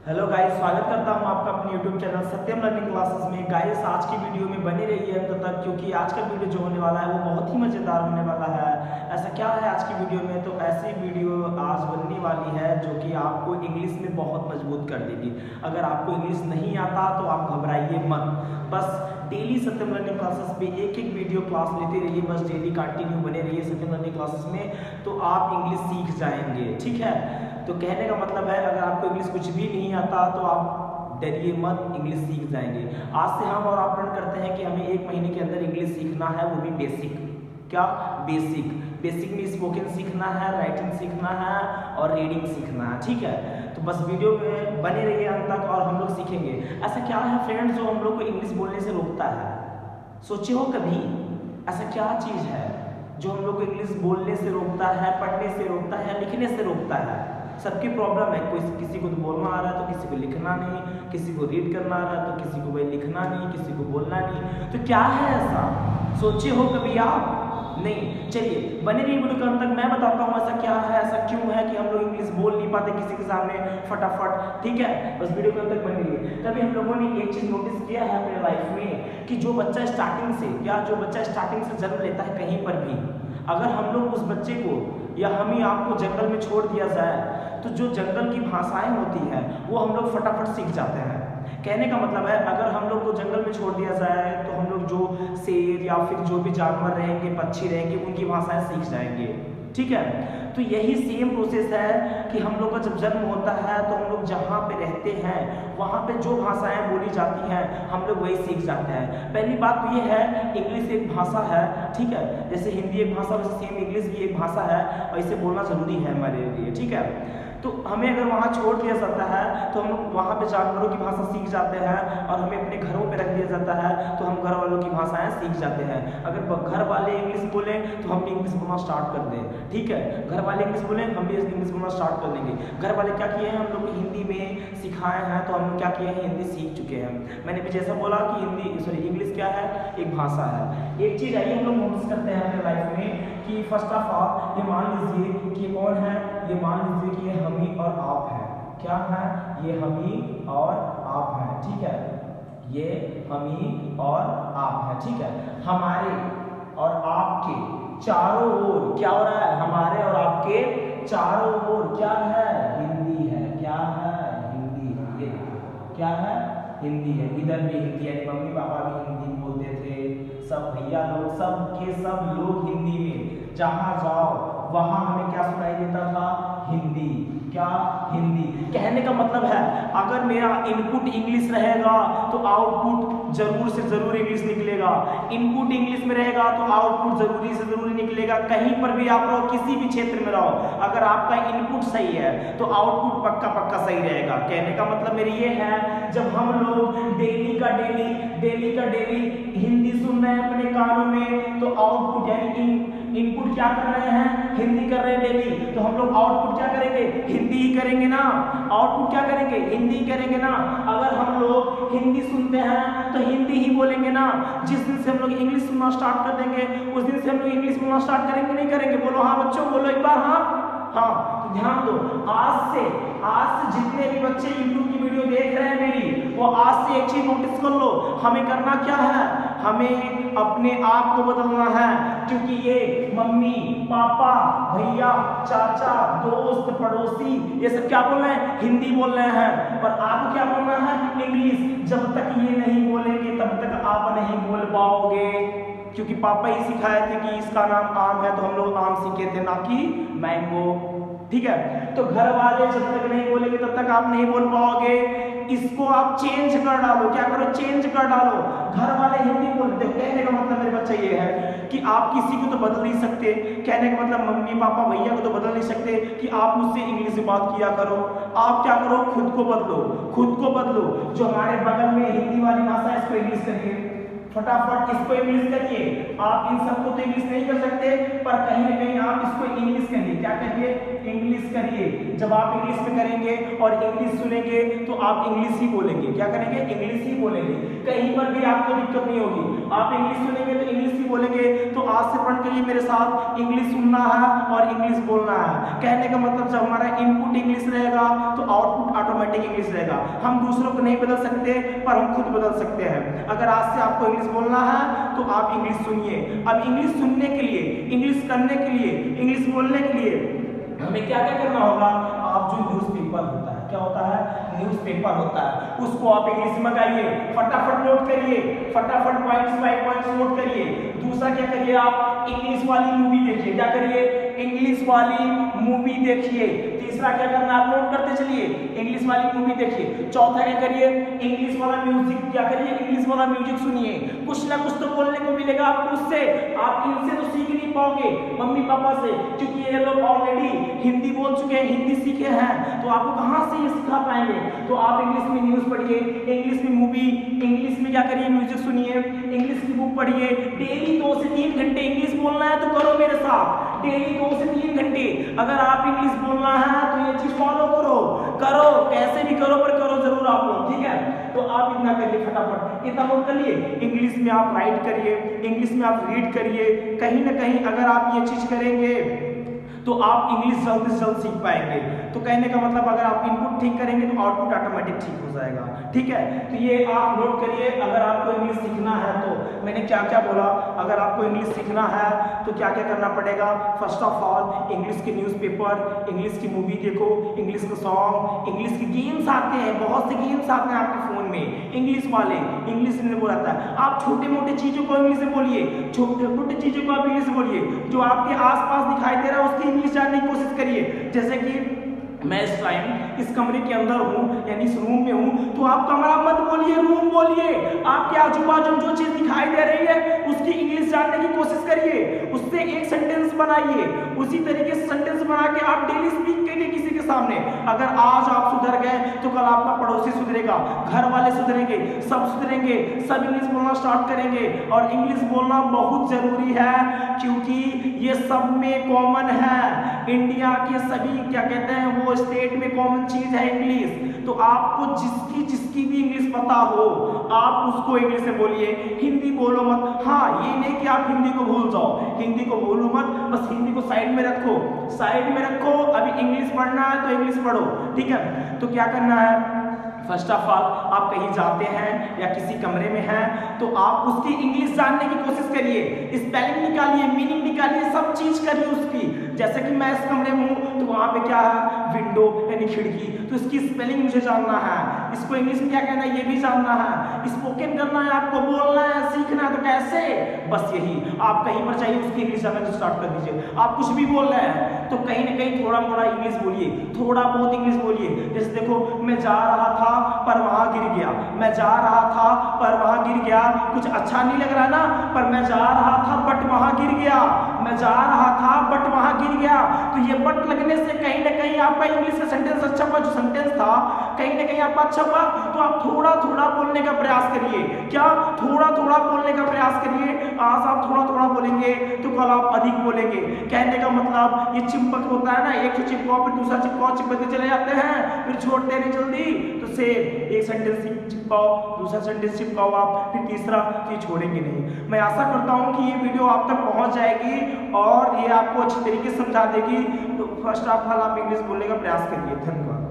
Hello guys, स्वागत करता हूं आपका अपने YouTube चैनल सत्यम लर्निंग क्लासेस में। गाइस, आज की वीडियो में बने रहिए अंत तक, क्योंकि आज का वीडियो जो होने वाला है वो बहुत ही मज़ेदार होने वाला है। ऐसा क्या है आज की वीडियो में? तो ऐसी वीडियो आज बनने वाली है जो कि आपको इंग्लिश में बहुत मजबूत कर देगी। अगर आपको इंग्लिश नहीं आता तो आप घबराइए मत। बस डेली सत्यम लर्निंग क्लासेस पे एक एक वीडियो क्लास लेते रहिए। बस डेली कंटिन्यू बने रहिए सत्यम लर्निंग क्लासेस में, तो आप इंग्लिश सीख जाएंगे। ठीक है, तो कहने का मतलब है अगर आपको इंग्लिश कुछ भी नहीं आता तो आप डरिए मत, इंग्लिश सीख जाएंगे। आज से हम और आप प्रण करते हैं कि हमें एक महीने के अंदर इंग्लिश सीखना है, वो भी बेसिक। क्या? बेसिक में स्पोकन सीखना है, राइटिंग सीखना है और रीडिंग सीखना है। ठीक है, तो बस वीडियो में बने रहिए अंत तक और हम लोग सीखेंगे। ऐसा क्या है फ्रेंड्स जो हम लोग को इंग्लिश बोलने से रोकता है? सोचे हो कभी ऐसा क्या चीज़ है जो हम लोग को इंग्लिश बोलने से रोकता है, पढ़ने से रोकता है, लिखने से रोकता है? सबकी प्रॉब्लम है। कोई किसी को तो बोलना आ रहा है तो किसी को लिखना नहीं, किसी को रीड करना आ रहा है तो किसी को भाई लिखना नहीं, किसी को बोलना नहीं। तो क्या है ऐसा? सोचे हो कभी आप? नहीं। चलिए बने रहिए वीडियो के अंत तक, मैं बताता हूँ ऐसा क्या है, ऐसा क्यों है कि हम लोग इंग्लिश बोल नहीं पाते किसी के सामने फटाफट। ठीक है, बस वीडियो के अंत तक बने रहिए। तभी हम लोगों ने एक चीज़ नोटिस किया है अपने लाइफ में कि जो बच्चा स्टार्टिंग से जन्म लेता है कहीं पर भी, अगर हम लोग उस बच्चे को या हम ही आपको जंगल में छोड़ दिया जाए तो जो जंगल की भाषाएं होती हैं वो हम लोग फटाफट सीख जाते हैं। कहने का मतलब है अगर हम लोग को जंगल में छोड़ दिया जाए तो हम लोग जो शेर या फिर जो भी जानवर रहेंगे, पक्षी रहेंगे, उनकी भाषाएं सीख जाएंगे। ठीक है, तो यही सेम प्रोसेस है कि हम लोग का जब जन्म होता है तो हम लोग जहाँ पे रहते हैं वहाँ पे जो भाषाएं बोली जाती हैं हम लोग वही सीख जाते हैं। पहली बात तो ये है, इंग्लिश एक भाषा है। ठीक है, जैसे हिंदी एक भाषा वैसे सेम इंग्लिश भी एक भाषा है और इसे बोलना ज़रूरी है हमारे लिए। ठीक है, तो हमें अगर वहाँ छोड़ दिया जाता है तो हम लोग वहाँ पे जानवरों की भाषा सीख जाते हैं और हमें अपने घरों पे रख दिया जाता है तो हम घर वालों की भाषाएं सीख जाते हैं। अगर घर वाले इंग्लिश बोलें तो हम भी इंग्लिश बोलना स्टार्ट कर दें। ठीक है, घर वाले इंग्लिश बोलें हम भी इंग्लिश बोलना स्टार्ट कर देंगे। घर वाले क्या किए हैं, हम लोग हिंदी में सिखाए हैं तो हम लोग क्या किए हैं, हिंदी सीख चुके हैं। मैंने भी जैसा बोला कि इंग्लिश क्या है, एक भाषा है। एक चीज़ आइए हम लोग नोटिस करते हैं अपने लाइफ में कि फर्स्ट ऑफ ऑल ये मान लीजिए कि कौन है, ये मान लीजिए कि ये हम ही और आप हैं। क्या है? ये हम ही और आप हैं। ठीक है, ये हम ही और आप हैं। ठीक है, हमारे और आपके चारों ओर क्या हो रहा है? हमारे और आपके चारों ओर क्या है? हिंदी है। क्या है? हिंदी है। ये क्या है? हिंदी है। इधर भी हिंदी है, मम्मी पापा भी हिंदी बोलते थे, सब भैया लोग, सब के सब लोग हिंदी में। जहाँ जाओ वहाँ हमें क्या सुनाई देता था? हिंदी। क्या? हिंदी। कहने का मतलब है अगर मेरा इनपुट इंग्लिश रहेगा तो आउटपुट जरूर से जरूर इंग्लिश निकलेगा। इनपुट इंग्लिश में रहेगा तो आउटपुट जरूरी से जरूरी निकलेगा। कहीं पर भी आप रहो, किसी भी क्षेत्र में रहो, अगर आपका इनपुट सही है तो आउटपुट पक्का पक्का सही रहेगा। कहने का मतलब मेरी ये है, जब हम लोग डेली का डेली हिंदी सुन रहे हैं अपने कानों में तो आउटपुट यानी इनपुट क्या कर रहे हैं? हिंदी कर रहे हैं डेली, तो हम लोग आउटपुट क्या करेंगे? हिंदी ही करेंगे ना। आउटपुट क्या करेंगे? हिंदी ही करेंगे ना। अगर हम लोग हिंदी सुनते हैं तो हिंदी ही बोलेंगे ना। जिस दिन से हम लोग इंग्लिश सुनना स्टार्ट कर देंगे उस दिन से हम लोग इंग्लिश बोलना स्टार्ट करेंगे, नहीं करेंगे? बोलो हाँ बच्चों, बोलो एक बार हाँ। तो ध्यान दो, आज से जितने भी बच्चे YouTube की वीडियो देख रहे हैं मेरी, वो आज से एक चीज नोटिस कर लो, हमें करना क्या है? हमें अपने आप को बदलना है। क्योंकि ये मम्मी पापा भैया चाचा दोस्त पड़ोसी ये सब क्या बोल रहे हैं? हिंदी बोल रहे हैं। पर आपको क्या बोलना है? इंग्लिश। जब तक ये नहीं बोलेंगे तब तक आप नहीं बोल पाओगे, क्योंकि पापा ही सिखाए थे कि इसका नाम आम है तो हम लोग आम सीखे थे, ना कि मैंगो। ठीक है, तो घर वाले जब तक नहीं बोलेंगे तब तक आप नहीं बोल पाओगे। इसको आप चेंज कर डालो। क्या करो? चेंज कर डालो। घर वाले हिंदी बोलते, कहने का मतलब मेरे बच्चे ये है कि आप किसी को तो बदल नहीं सकते। कहने का मतलब मम्मी पापा भैया को तो बदल नहीं सकते कि आप मुझसे इंग्लिश में बात किया करो। आप क्या करो? खुद को बदलो। जो हमारे बगल में हिंदी वाली भाषा है इसको इंग्लिश करिए, फटाफट इसको इंग्लिश करिए। आप इन सबको तो इंग्लिश नहीं कर सकते, पर कहीं ना कहीं आप इसको इंग्लिश करिए। क्या करिए? इंग्लिश करिए। जब आप इंग्लिश में करेंगे और इंग्लिश सुनेंगे तो आप इंग्लिश ही बोलेंगे। क्या करेंगे? इंग्लिश ही बोलेंगे। कहीं पर भी आपको दिक्कत नहीं होगी। आप इंग्लिश सुनेंगे तो इंग्लिश ही बोलेंगे। तो आज से पढ़ करिए मेरे साथ, इंग्लिश सुनना है और इंग्लिश बोलना है। कहने का मतलब जब हमारा इनपुट इंग्लिश रहेगा तो आउटपुट ऑटोमेटिक इंग्लिश रहेगा। हम दूसरों को नहीं बदल सकते पर हम खुद बदल सकते हैं। अगर आज से आपको इंग्लिश बोलना है तो आप इंग्लिश सुनिए। अब इंग्लिश सुनने के लिए, इंग्लिश करने के लिए, इंग्लिश बोलने के लिए हमें क्या क्या करना होगा? आप जो न्यूज़पेपर होता है, क्या होता है? न्यूज़पेपर होता है, उसको आप इंग्लिश में गाइए, फटाफट नोट करिए, फटाफट पॉइंट्स बाय पॉइंट्स नोट करिए। दूसरा क्या करिए? आप इंग्लिश वाली मूवी देखिए। क्या करिए? इंग्लिश वाली मूवी देखिए। तीसरा क्या करना? आप नोट करते चलिए, इंग्लिश वाली मूवी देखिए। चौथा क्या करिए? इंग्लिश वाला म्यूजिक, क्या करिए? इंग्लिश वाला म्यूजिक सुनिए। कुछ ना कुछ तो बोलने को मिलेगा आपको उससे। आप इनसे तो सीख नहीं पाओगे, मम्मी पापा से, क्योंकि ये लोग ऑलरेडी हिंदी बोल चुके हैं, हिंदी सीखे हैं, तो आपको कहाँ से ये सिखा पाएंगे? तो आप इंग्लिश में न्यूज़ पढ़िए, इंग्लिश में मूवी, इंग्लिश में क्या करिए? म्यूजिक सुनिए, इंग्लिश की बुक पढ़िए। डेली 2 से 3 घंटे इंग्लिश बोलना है तो करो मेरे साथ, डेली 2 से 3 घंटे। अगर आप इंग्लिश बोलना है तो ये चीज फॉलो करो, कैसे भी करो पर करो जरूर आप लोग, ठीक है? तो आप इतना करिए, फटाफट इतना नोट कर लिए। इंग्लिश में आप राइट करिए, इंग्लिश में आप रीड करिए। कहीं ना कहीं अगर आप ये चीज करेंगे तो आप इंग्लिश जल्द से जल्द सीख पाएंगे। तो कहने का मतलब अगर आप इनपुट ठीक करेंगे तो आउटपुट ऑटोमेटिक ठीक हो जाएगा, ठीक है? तो ये आप नोट करिए। अगर आपको इंग्लिश सीखना है तो मैंने क्या क्या बोला, अगर आपको इंग्लिश सीखना है तो क्या क्या करना पड़ेगा? फर्स्ट ऑफ ऑल इंग्लिश के न्यूज़पेपर, इंग्लिश की मूवी देखो, इंग्लिश के सॉन्ग, इंग्लिश के गेम्स आते हैं, बहुत से गेम्स आते हैं आपके फोन में इंग्लिश वाले, इंग्लिश में बोला जाता है। आप छोटे मोटे चीजों को इंग्लिश में बोलिए, छोटे छोटे चीजों को आप इंग्लिश में बोलिए। जो आपके आसपास दिखाई दे रहा है उसकी इंग्लिश जानने की कोशिश करिए। जैसे कि मैं इस टाइम इस कमरे के अंदर हूँ, यानी इस रूम में हूँ, तो आप कमरा मत बोलिए, रूम बोलिए। आपके आजू बाजू जो चीज दिखाई दे रही है उसकी इंग्लिश जानने की कोशिश करिए, उससे एक सेंटेंस बनाइए। उसी तरीके से सेंटेंस बना के आप डेली स्पीक करिए किसी के सामने। अगर आज आप सुधर गए तो कल आपका पड़ोसी सुधरेगा, घर वाले सुधरेंगे, सब सुधरेंगे, सब इंग्लिश बोलना स्टार्ट करेंगे। और इंग्लिश बोलना बहुत जरूरी है क्योंकि ये सब में कॉमन है। इंडिया के सभी क्या कहते हैं वो स्टेट में कॉमन चीज है इंग्लिश। तो आपको जिसकी भी इंग्लिश पता हो आप उसको इंग्लिश में बोलिए, हिंदी बोलो मत। हाँ, ये नहीं कि आप हिंदी को भूल जाओ, हिंदी को भूलो मत, बस हिंदी को साइड में रखो, साइड में रखो। अभी इंग्लिश पढ़ना है तो इंग्लिश पढ़ो, ठीक है? तो क्या करना है? फर्स्ट ऑफ ऑल आप कहीं जाते हैं या किसी कमरे में हैं तो आप उसकी इंग्लिश जानने की कोशिश करिए, स्पेलिंग निकालिए, मीनिंग निकालिए, सब चीज करिए उसकी। जैसे कि मैं इस कमरे में हूँ तो वहाँ पे क्या है? विंडो यानी खिड़की, तो इसकी स्पेलिंग मुझे जानना है, इसको इंग्लिश में क्या कहना है ये भी जानना है, स्पोकन करना है, आपको बोलना है, सीखना है। तो कैसे? बस यही, आप कहीं पर चाहिए उसकी इंग्लिश जानना स्टार्ट कर दीजिए। आप कुछ भी बोल रहे हैं तो कहीं ना कहीं थोड़ा मोड़ा इंग्लिश बोलिए, थोड़ा बहुत इंग्लिश बोलिए। जैसे देखो, मैं जा रहा था पर वहां गिर गया, मैं जा रहा था पर वहां गिर गया। कुछ अच्छा नहीं लग रहा ना, पर मैं जा रहा था बट वहां गिर गया, मैं जा रहा था बट वहां गिर गया। तो ये बट लगने से कहीं ना कहीं आपका इंग्लिश का सेंटेंस अच्छा हुआ, जो सेंटेंस था कहीं ना कहीं आपका अच्छा हुआ। तो आप थोड़ा थोड़ा बोलने का प्रयास करिए। क्या? थोड़ा थोड़ा बोलने का प्रयास करिए। आज आप थोड़ा थोड़ा बोलेंगे तो कल आप अधिक बोलेंगे। कहने का मतलब ये चिपक होता है ना, एक चिपकाओ फिर दूसरा चिपकाओ, चिपकते चले जाते हैं, फिर छोड़ते नहीं जल्दी। तो से एक सेंटेंस चिपकाओ, दूसरा सेंटेंस चिपकाओ आप, फिर तीसरा, तो ये छोड़ेंगे नहीं। मैं आशा करता हूँ कि ये वीडियो आप तक पहुँच जाएगी और ये आपको अच्छी तरीके से समझा देगी। तो फर्स्ट ऑफ ऑल आप इंग्लिश बोलने का प्रयास करिए। धन्यवाद।